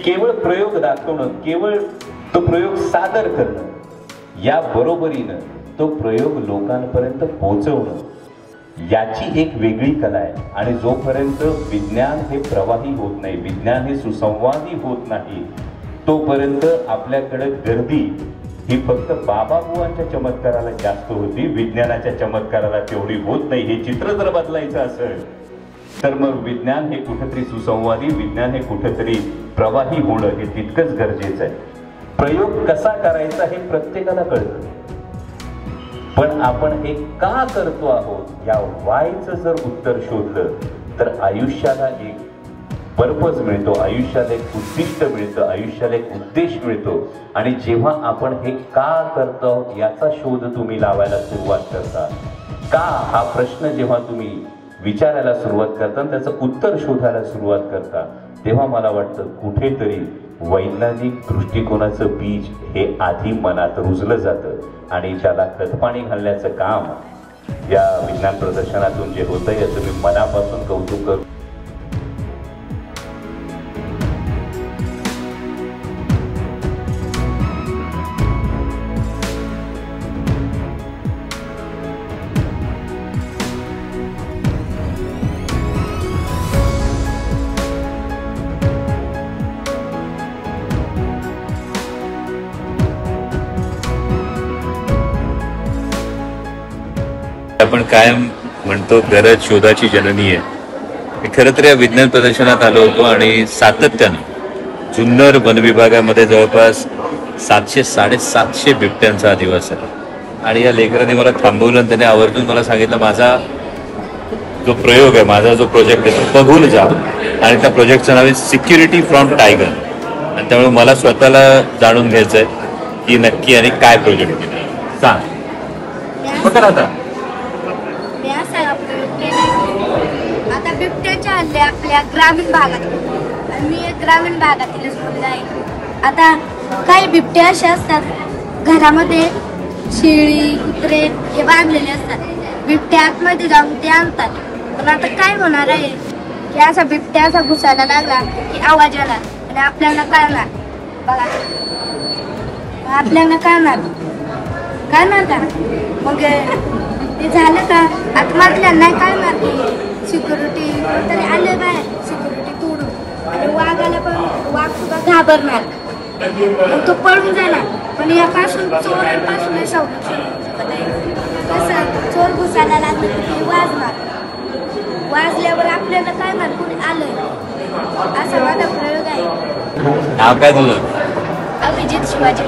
केवळ प्रयोग दाखवणं, केवळ तो प्रयोग सादर करणं, या बरोबरीनं तो प्रयोग लोकांपर्यंत पोहोचवणं, याची एक वेगळी कला आहे. आणि जोपर्यंत विज्ञान हे प्रवाही होत नाही, विज्ञान हे सुसंवादी होत नाही, तोपर्यंत आपल्याकडे गर्दी ही फक्त बाबाबुवांच्या चमत्काराला जास्त होती, विज्ञानाच्या चमत्काराला तेवढी होत नाही. हे चित्र जर बदलायचं असेल तर मग विज्ञान हे कुठेतरी सुसंवादी, विज्ञान हे कुठेतरी प्रवाही होणं हे तितकंच गरजेचं आहे. प्रयोग कसा करायचा हे प्रत्येकाला कळतं, पण आपण हे का करतो आहोत या वायचं जर उत्तर शोधलं तर आयुष्याला एक पर्पज मिळतो, आयुष्याला एक उद्दिष्ट मिळतं, आयुष्याला एक उद्देश मिळतो. आणि जेव्हा आपण हे का करतो याचा शोध तुम्ही लावायला सुरुवात करता, का हा प्रश्न जेव्हा तुम्ही विचारायला सुरुवात करता, त्याचं उत्तर शोधायला सुरुवात करता, तेव्हा मला वाटतं कुठेतरी वैज्ञानिक दृष्टिकोनाचं बीज हे आधी मनात रुजलं जातं आणि त्याला खतपाणी घालण्याचं काम या विज्ञान प्रदर्शनातून जे होतं याचं मी मनापासून कौतुक करतो. आपण कायम म्हणतो गरज शोधाची जननी आहे. खरं तर या विज्ञान प्रदर्शनात आलो होतो आणि सातत्यानं जुन्नर वनविभागामध्ये जवळपास 700-750 बिबट्यांचा दिवस आहे. आणि या लेकराने मला थांबवलं आणि त्याने आवर्जून मला सांगितलं माझा जो प्रयोग आहे, माझा जो प्रोजेक्ट आहे तो बघून जा. आणि त्या प्रोजेक्टचं नाव आहे सिक्युरिटी फ्रॉम टायगर. आणि त्यामुळे मला स्वतःला जाणून घ्यायचं आहे की नक्की आणि काय प्रोजेक्ट केलं सांग. बघा आता आता बिबट्याच्या हल्ले आपल्या ग्रामीण भागात, आणि मी एक ग्रामीण भागातीलच मुलगा आहे. आता काही बिबटे असे असतात घरामध्ये शेळी कुत्रे हे बांधलेले असतात, बिबट्या आतमध्ये जाऊन ते आणतात. पण आता काय होणार आहे की असा बिबट्या असा घुसायला लागला की आवाज येणार आणि आपल्याला कळणार. बघा आपल्याला कळणार का मग ते झालं का आता म्हटल्या नाही कळणार की सिक्युरिटी तरी आले बाहेर सिक्युरिटी तोडून. आणि वाघाला पण वाघ सुद्धा घाबरणार, तो पळून जाणार. पण यापासून चोरांपासून संरक्षण शकत आहे. कसं चोर घुसायला लागले की वाजणार, वाजल्यावर आपल्याला कळणार कुणी आलंय. असा माझा प्रयोग आहे. नाव काय तुझं? अभिजित शिवाजी.